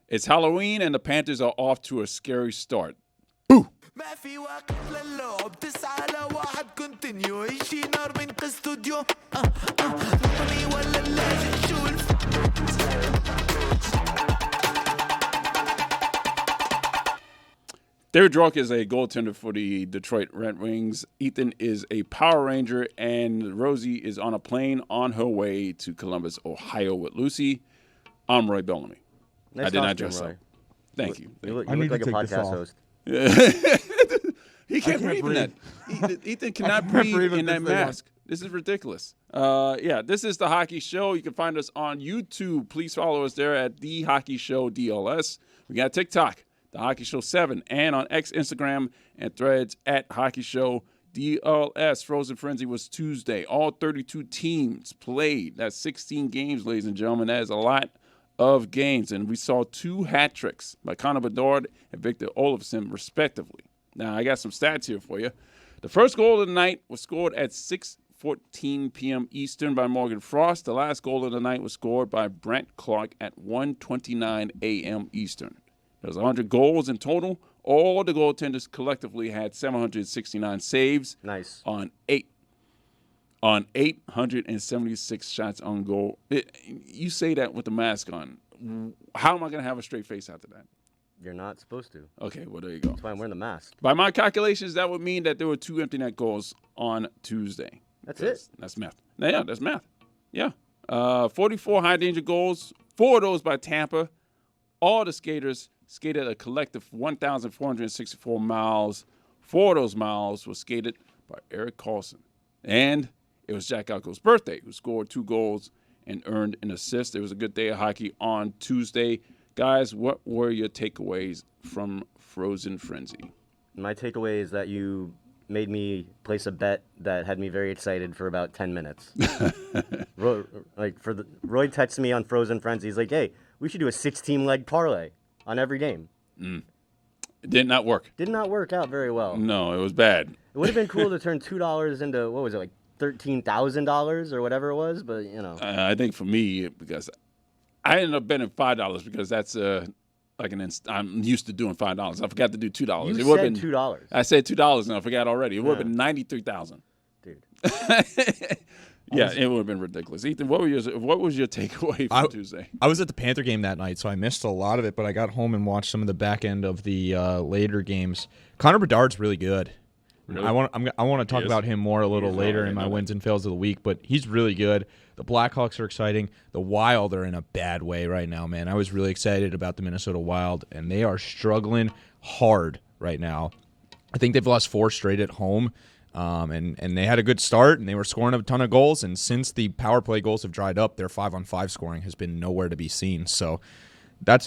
It's Halloween, and the Panthers are off to a scary start. ما في وقت للعب 9-1 كونتينيو يجي نار من كاستوديو نطني ولا لاجئ شولف Dwork is a goaltender for the Detroit Red Wings. Ethan is a Power Ranger, and Rosie is on a plane on her way to Columbus, Ohio with Lucy. I'm Roy Bellamy. Nice I did not costume, dress Roy. up. Thank you. You look I need like to a take this podcast off. host. He can't breathe in that. Ethan cannot breathe in that mask. This is ridiculous. This is The Hockey Show. You can find us on YouTube. Please follow us there at The Hockey Show DLS. We got TikTok, The Hockey Show 7, and on X, Instagram, and Threads at Hockey Show DLS. Frozen Frenzy was Tuesday. All 32 teams played. That's 16 games, ladies and gentlemen. That is a lot of games. And we saw 2 hat tricks by Connor Bedard and Victor Olofsson, respectively. Now, I got some stats here for you. The first goal of the night was scored at 6:14 p.m. Eastern by Morgan Frost. The last goal of the night was scored by Brent Clark at 1:29 a.m. Eastern. There's 100 goals in total. All the goaltenders collectively had 769 saves. Nice. On 876 shots on goal. You say that with the mask on. How am I going to have a straight face after that? You're not supposed to. Okay, well, there you go. That's why I'm wearing the mask. By my calculations, that would mean that there were 2 empty net goals on Tuesday. That's it. That's math. Yeah, that's math. Yeah. 44 high danger goals, 4 of those by Tampa. All the skaters skated a collective 1,464 miles. 4 of those miles were skated by Erik Karlsson. And it was Jack Eichel's birthday, who scored 2 goals and earned an assist. It was a good day of hockey on Tuesday. Guys, what were your takeaways from Frozen Frenzy? My takeaway is that you made me place a bet that had me very excited for about 10 minutes. Roy texted me on Frozen Frenzy. He's like, hey, we should do a 6-team leg parlay on every game. It did not work. Did not work out very well. No, it was bad. It would have been cool to turn $2 into, what was it, like $13,000 or whatever it was, but, you know. I think for me, because I ended up betting $5 because that's I'm used to doing $5. I forgot to do $2. You It would have said been $2. I said $2 and I forgot already. It would have been $93,000. Dude. Yeah, it would have been ridiculous. Ethan, what was your takeaway from Tuesday? I was at the Panther game that night, so I missed a lot of it, but I got home and watched some of the back end of the later games. Connor Bedard's really good. Really? I want to talk about him more a little later in my wins and fails of the week, but he's really good. The Blackhawks are exciting. The Wild are in a bad way right now, man. I was really excited about the Minnesota Wild, and they are struggling hard right now. I think they've lost 4 straight at home, and they had a good start, and they were scoring a ton of goals, and since the power play goals have dried up, their 5-on-5 scoring has been nowhere to be seen. So that's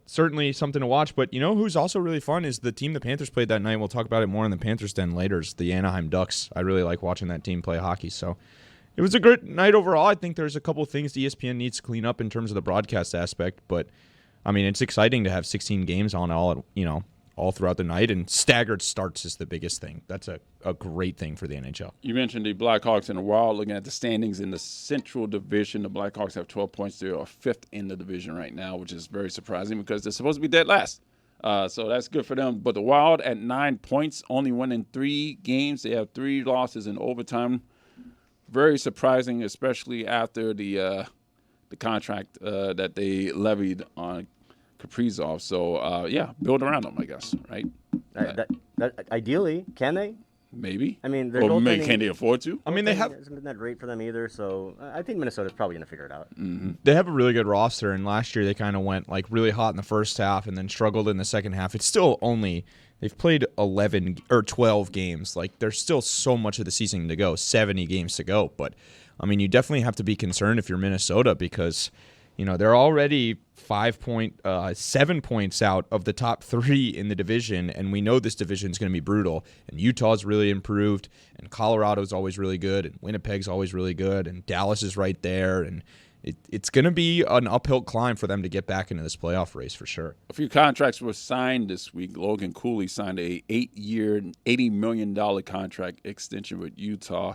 certainly something to watch. But you know who's also really fun is the team the Panthers played that night. We'll talk about it more in the Panthers Den later. It's the Anaheim Ducks. I really like watching that team play hockey. So it was a good night overall. I think there's a couple of things the ESPN needs to clean up in terms of the broadcast aspect. But, I mean, it's exciting to have 16 games on all throughout the night. And staggered starts is the biggest thing. That's a great thing for the NHL. You mentioned the Blackhawks and the Wild. Looking at the standings in the Central Division, the Blackhawks have 12 points. They are 5th in the division right now, which is very surprising because they're supposed to be dead last. So that's good for them. But the Wild at 9 points, only winning 3 games. They have 3 losses in overtime. Very surprising, especially after the contract that they levied on Kaprizov. So, build around them, I guess, right? Ideally, can they? Maybe. I mean, can they afford to? I mean, they have. Isn't that great for them either? So I think Minnesota's probably going to figure it out. Mm-hmm. They have a really good roster, and last year they kind of went like really hot in the first half and then struggled in the second half. It's still only they've played 11 or 12 games. Like there's still so much of the season to go, 70 games to go. But I mean, you definitely have to be concerned if you're Minnesota because they're already 7 points out of the top 3 in the division, and we know this division is going to be brutal. And Utah's really improved, and Colorado's always really good, and Winnipeg's always really good, and Dallas is right there, and it's going to be an uphill climb for them to get back into this playoff race for sure. A few contracts were signed this week. Logan Cooley signed a 8-year, $80 million contract extension with Utah.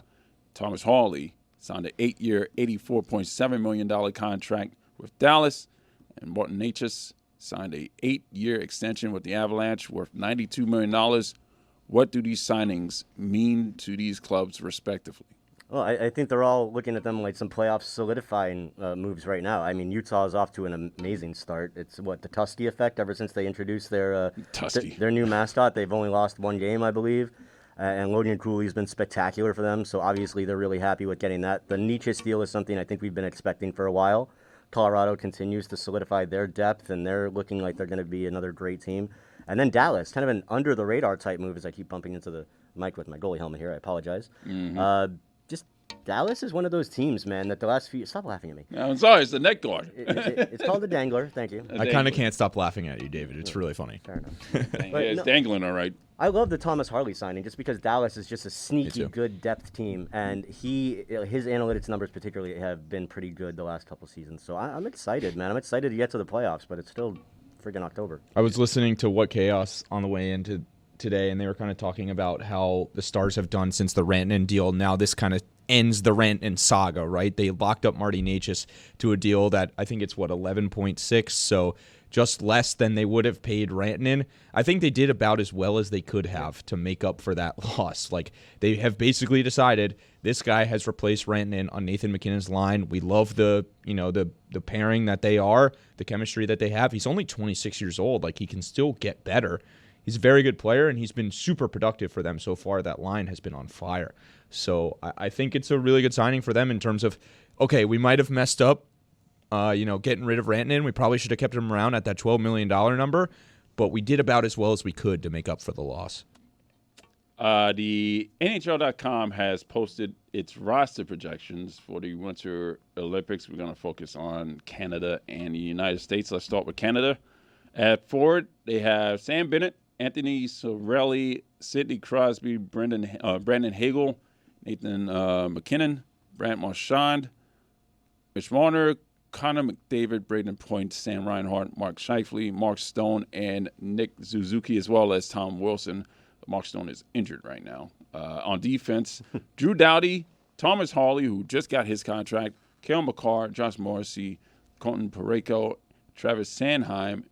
Thomas Harley signed an 8-year, $84.7 million contract with Dallas. And Nečas signed a 8-year extension with the Avalanche worth $92 million. What do these signings mean to these clubs respectively? Well, I think they're all looking at them like some playoff solidifying moves right now. I mean, Utah is off to an amazing start. It's the Tusty effect ever since they introduced their new mascot. They've only lost one game, I believe. And Logan Cooley has been spectacular for them, so obviously they're really happy with getting that. The Nečas deal is something I think we've been expecting for a while. Colorado continues to solidify their depth, and they're looking like they're going to be another great team. And then Dallas, kind of an under-the-radar type move, as I keep bumping into the mic with my goalie helmet here. I apologize. Mm-hmm. Just Dallas is one of those teams, man, that the last few... Stop laughing at me. No, I'm sorry. It's the neck guard. It's called the dangler. Thank you. I kind of can't stop laughing at you, David. It's really funny. Fair enough. It's dangling, all right. I love the Thomas Harley signing just because Dallas is just a sneaky good depth team, and his analytics numbers particularly have been pretty good the last couple seasons. So I'm excited, man. I'm excited to get to the playoffs, but it's still friggin' October. I was listening to What Chaos on the way into today, and they were kind of talking about how the Stars have done since the Rantanen deal. Now this kind of ends the Rantanen saga, right? They locked up Marty Nečas to a deal that I think it's 11.6, so just less than they would have paid Rantanen. I think they did about as well as they could have to make up for that loss. Like, they have basically decided this guy has replaced Rantanen on Nathan MacKinnon's line. We love the pairing that they are, the chemistry that they have. He's only 26 years old. Like, he can still get better. He's a very good player, and he's been super productive for them so far. That line has been on fire. So I think it's a really good signing for them in terms of, okay, we might have messed up, getting rid of Rantanen. We probably should have kept him around at that $12 million number, but we did about as well as we could to make up for the loss. The NHL.com has posted its roster projections for the Winter Olympics. We're going to focus on Canada and the United States. Let's start with Canada. At forward, they have Sam Bennett, Anthony Cirelli, Sidney Crosby, Brandon Hagel, Nathan McKinnon, Brant Marchand, Mitch Marner, Connor McDavid, Braden Point, Sam Reinhart, Mark Scheifele, Mark Stone, and Nick Suzuki, as well as Tom Wilson. Mark Stone is injured right now. On defense, Drew Doughty, Thomas Harley, who just got his contract, Cale Makar, Josh Morrissey, Colton Parayko, Travis Sanheim,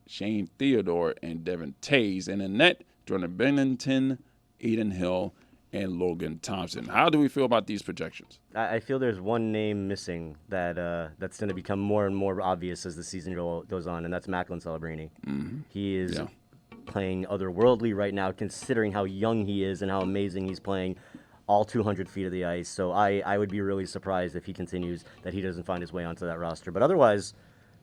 Shane Theodore, and Devin Tays. And in net, Jordan Bennington, Aiden Hill, and Logan Thompson. How do we feel about these projections? I feel there's one name missing that's going to become more and more obvious as the season goes on, and that's Macklin Celebrini. Mm-hmm. He is playing otherworldly right now, considering how young he is and how amazing he's playing all 200 feet of the ice. So I would be really surprised if he continues, that he doesn't find his way onto that roster. But otherwise,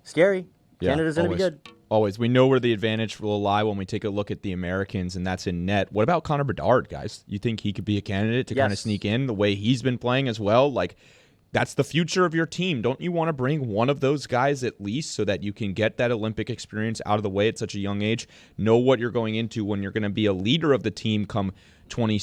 scary. Yeah, Canada's going to be good. Always. We know where the advantage will lie when we take a look at the Americans, and that's in net. What about Connor Bedard, guys? You think he could be a candidate to kind of sneak in the way he's been playing as well? Like, that's the future of your team. Don't you want to bring one of those guys at least so that you can get that Olympic experience out of the way at such a young age? Know what you're going into when you're going to be a leader of the team come 20,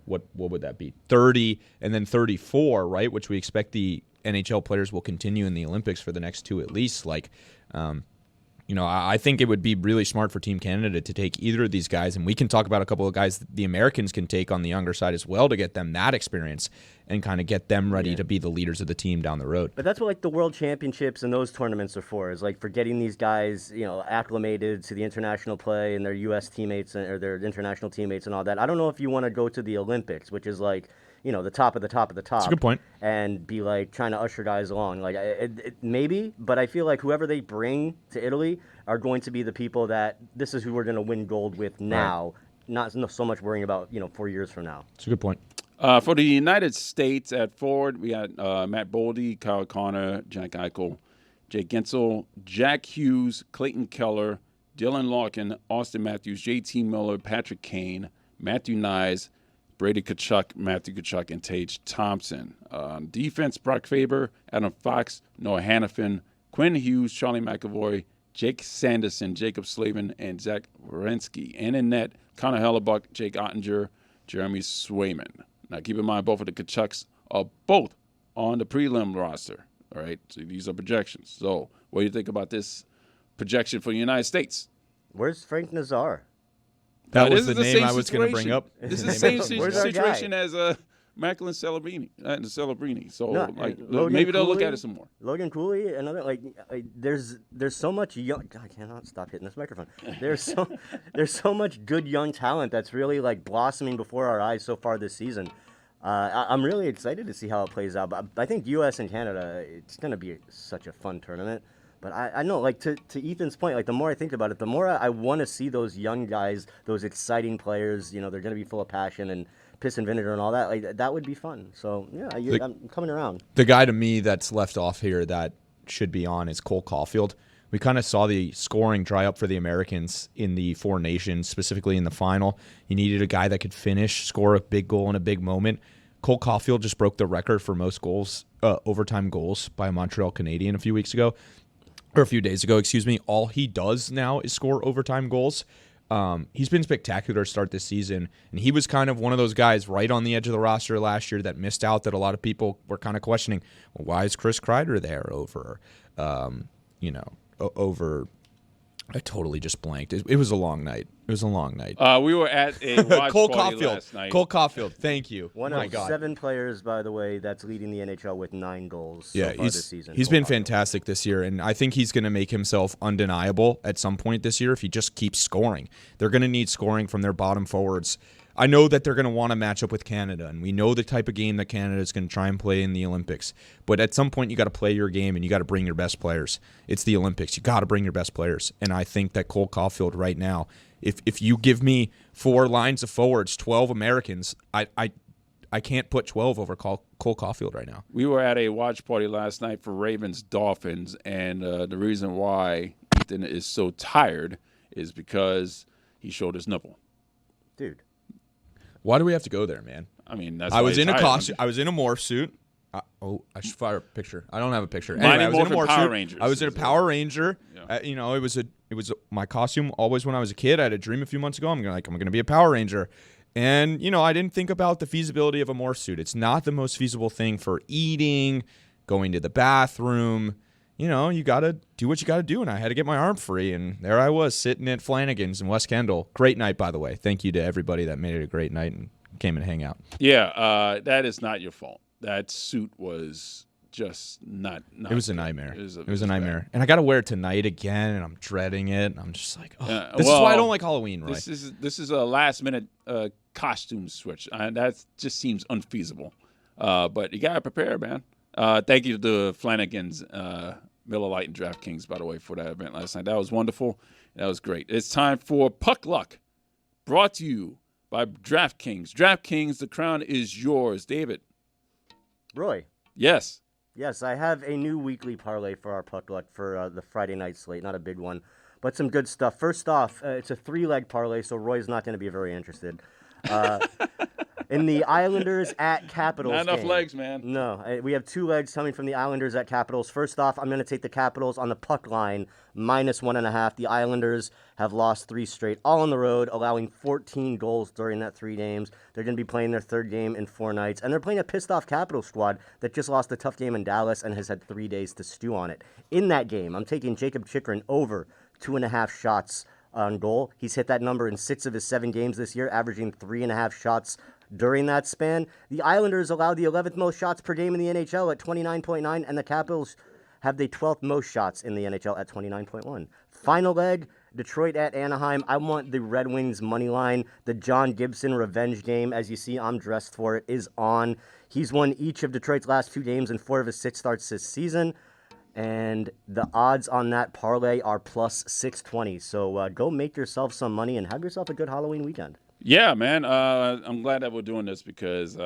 what would that be? 30 and then 34, right? Which we expect the NHL players will continue in the Olympics for the next two at least. Like, I think it would be really smart for Team Canada to take either of these guys, and we can talk about a couple of guys the Americans can take on the younger side as well to get them that experience and kind of get them ready to be the leaders of the team down the road. But that's what the World Championships and those tournaments are for, is for getting these guys, acclimated to the international play and their U.S. teammates or their international teammates and all that. I don't know if you want to go to the Olympics, which is the top of the top of the top. That's a good point. And be trying to usher guys along. Maybe, but I feel like whoever they bring to Italy are going to be the people that this is who we're going to win gold with now, not so much worrying about 4 years from now. That's a good point. For the United States at forward, we got Matt Boldy, Kyle Connor, Jack Eichel, Jake Gensel, Jack Hughes, Clayton Keller, Dylan Larkin, Auston Matthews, JT Miller, Patrick Kane, Matthew Nyes, Brady Tkachuk, Matthew Tkachuk, and Tage Thompson. Defense, Brock Faber, Adam Fox, Noah Hannafin, Quinn Hughes, Charlie McAvoy, Jake Sanderson, Jacob Slavin, and Zach Werenski. And in net, Connor Hellebuck, Jake Ottinger, Jeremy Swayman. Now, keep in mind, both of the Tkachuks are both on the prelim roster. All right, so these are projections. So what do you think about this projection for the United States? Where's Frank Nazar? That was the name I was going to bring up. This is the same situation as Macklin Celebrini. So No, maybe they'll look Cooley- at it some more. Logan Cooley, another there's so much young. God, I cannot stop hitting this microphone. There's so much good young talent that's really like blossoming before our eyes so far this season. I'm really excited to see how it plays out. But I think U.S. and Canada, it's going to be such a fun tournament. But I know, like, to Ethan's point, like, the more I think about it, the more I want to see those young guys, those exciting players. You know, they're going to be full of passion and piss and vinegar and all that. Like, that would be fun. So, yeah, I'm coming around. The guy to me that's left off here that should be on is Cole Caulfield. We kind of saw the scoring dry up for the Americans in the Four Nations, specifically in the final. You needed a guy that could finish, score a big goal in a big moment. Cole Caulfield just broke the record for most goals, overtime goals by a Montreal Canadian a few days ago. All he does now is score overtime goals. He's been spectacular to start this season, and he was kind of one of those guys right on the edge of the roster last year that missed out, that a lot of people were kind of questioning, well, why is Chris Kreider there over, I totally just blanked. It was a long night. We were at a watch Cole party Caulfield. last night. Cole Caulfield, thank you. One My of God. 7 players, by the way, that's leading the NHL with 9 goals so far this season. He's been fantastic this year, and I think he's going to make himself undeniable at some point this year if he just keeps scoring. They're going to need scoring from their bottom forwards. I know that they're going to want to match up with Canada, and we know the type of game that Canada is going to try and play in the Olympics. But at some point, you got to play your game, and you got to bring your best players. It's the Olympics. You got to bring your best players. And I think that Cole Caulfield right now, if you give me 4 lines of forwards, 12 Americans, I can't put 12 over Cole Caulfield right now. We were at a watch party last night for Ravens-Dolphins, and the reason why Ethan is so tired is because he showed his nipple. Dude. Why do we have to go there, man? I mean, that's I why was he's in a tired. costume. I was in a morph suit. I should fire a picture. I don't have a picture. Mighty Anyway, I was in a Morphin morph Power suit. Rangers. I was in a Power Ranger. Yeah. It was my costume always when I was a kid. I had a dream a few months ago. I'm going to be a Power Ranger. And, I didn't think about the feasibility of a morph suit. It's not the most feasible thing for eating, going to the bathroom. You got to do what you got to do. And I had to get my arm free. And there I was sitting at Flanagan's in West Kendall. Great night, by the way. Thank you to everybody that made it a great night and came and hang out. Yeah, that is not your fault. That suit was just not it was a nightmare. It was a nightmare. bad. And I got to wear it tonight again, and I'm dreading it. And I'm just like, this is why I don't like Halloween, Roy. This is a last-minute costume switch. That just seems unfeasible. But you got to prepare, man. Thank you to Flanagan's, Miller Lite, and DraftKings, by the way, for that event last night. That was wonderful. That was great. It's time for Puck Luck, brought to you by DraftKings. DraftKings, the crown is yours. David. Roy. Yes. Yes, I have a new weekly parlay for our Puck Luck for the Friday night slate. Not a big one, but some good stuff. First off, it's a 3-leg parlay, so Roy's not going to be very interested. In the Islanders at Capitals Not enough game. legs, man. No, we have 2 legs coming from the Islanders at Capitals. First off, I'm going to take the Capitals on the puck line, -1.5. The Islanders have lost 3 straight, all on the road, allowing 14 goals during that 3 games. They're going to be playing their 3rd game in 4 nights, and they're playing a pissed-off Capitals squad that just lost a tough game in Dallas and has had 3 days to stew on it. In that game, I'm taking Jacob Chychrun over 2.5 shots on goal. He's hit that number in 6 of his 7 games this year, averaging 3.5 shots during that span. The Islanders allowed the 11th most shots per game in the NHL at 29.9, and the Capitals have the 12th most shots in the NHL at 29.1. Final leg, Detroit at Anaheim. I want the Red Wings money line. The John Gibson revenge game, as you see, I'm dressed for it, is on. He's won each of Detroit's last 2 games and 4 of his 6 starts this season. And the odds on that parlay are +620. So go make yourself some money and have yourself a good Halloween weekend. Yeah, man. I'm glad that we're doing this because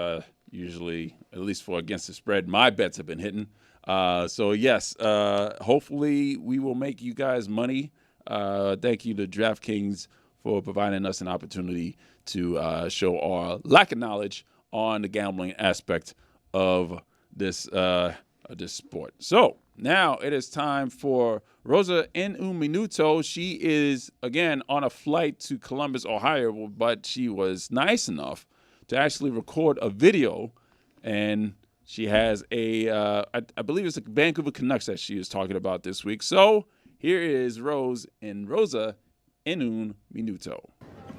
usually, at least for against the spread, my bets have been hitting. So, yes, hopefully we will make you guys money. Thank you to DraftKings for providing us an opportunity to show our lack of knowledge on the gambling aspect of this sport. So, now it is time for Rosa en un minuto. She is, again, on a flight to Columbus, Ohio, but she was nice enough to actually record a video, and she has I believe it's the Vancouver Canucks that she is talking about this week. So here is Rosa en un minuto.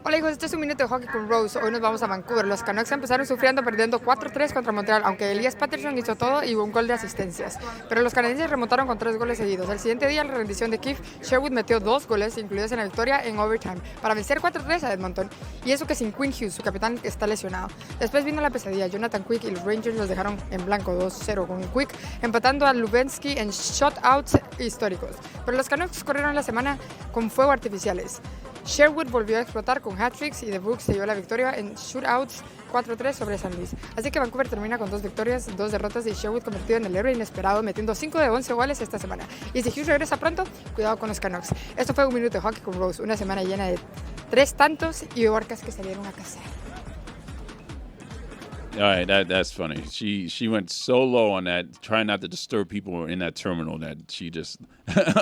Hola hijos, este es un minuto de hockey con Rose. Hoy nos vamos a Vancouver. Los Canucks empezaron sufriendo perdiendo 4-3 contra Montreal, aunque Elias Patterson hizo todo y un gol de asistencias. Pero los canadienses remontaron con 3 goles seguidos. El siguiente día, la rendición de Keith, Sherwood metió 2 goles, incluidos en la victoria en overtime, para vencer 4-3 a Edmonton. Y eso que sin Quinn Hughes, su capitán, está lesionado. Después vino la pesadilla. Jonathan Quick y los Rangers los dejaron en blanco 2-0, con Quick empatando a Lubensky en shutouts históricos. Pero los Canucks corrieron la semana con fuego artificiales. Sherwood volvió a explotar con hat-tricks y Dwork se llevó la victoria en shootouts 4-3 sobre San Luis. Así que Vancouver termina con 2 victorias, 2 derrotas y Sherwood convertido en el héroe inesperado, metiendo 5 de 11 goles esta semana. Y si Hughes regresa pronto, cuidado con los Canucks. Esto fue un minuto de hockey con Rose, una semana llena de 3 tantos y orcas que salieron a cazar. All right, that's funny. She went so low on that, trying not to disturb people in that terminal, that she just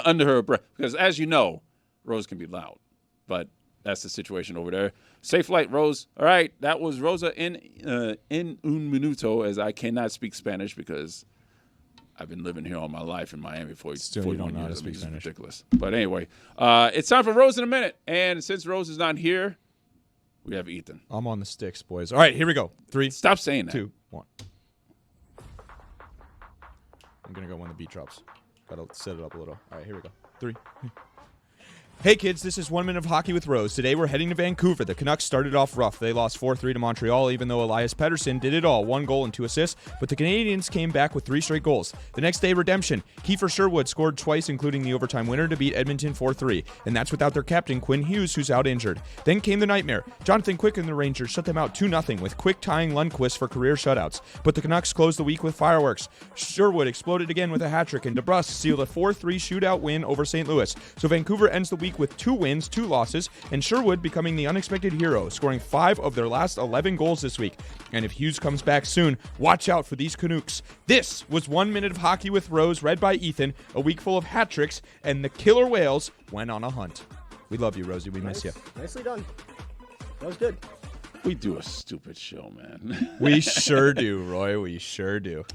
under her breath. Because as you know, Rose can be loud, but that's the situation over there. Safe flight, Rose. All right, that was Rosa en un minuto, as I cannot speak Spanish because I've been living here all my life in Miami for 41 years. Speak Spanish. Ridiculous. But anyway, it's time for Rose in a minute, and since Rose is not here, we have Ethan. I'm on the sticks, boys. All right, here we go. 3. Stop saying that. 2, 1. I'm going to go when the beat drops. Got to set it up a little. All right, here we go. 3. Hey kids, this is 1 Minute of Hockey with Rose. Today we're heading to Vancouver. The Canucks started off rough. They lost 4-3 to Montreal, even though Elias Pettersson did it all, 1 goal and 2 assists, but the Canadians came back with 3 straight goals. The next day, redemption. Kiefer Sherwood scored twice, including the overtime winner to beat Edmonton 4-3, and that's without their captain, Quinn Hughes, who's out injured. Then came the nightmare. Jonathan Quick and the Rangers shut them out 2-0, with Quick tying Lundqvist for career shutouts, but the Canucks closed the week with fireworks. Sherwood exploded again with a hat-trick, and DeBrusque sealed a 4-3 shootout win over St. Louis. So Vancouver ends the week with 2 wins, 2 losses, and Sherwood becoming the unexpected hero, scoring 5 of their last 11 goals this week. And if Hughes comes back soon, watch out for these Canucks. This was 1 Minute of Hockey with Rose, read by Ethan, a week full of hat tricks, and the killer whales went on a hunt. We love you, Rosie. We miss you. Nicely done. That was good. We do a stupid show, man. We sure do, Roy. We sure do.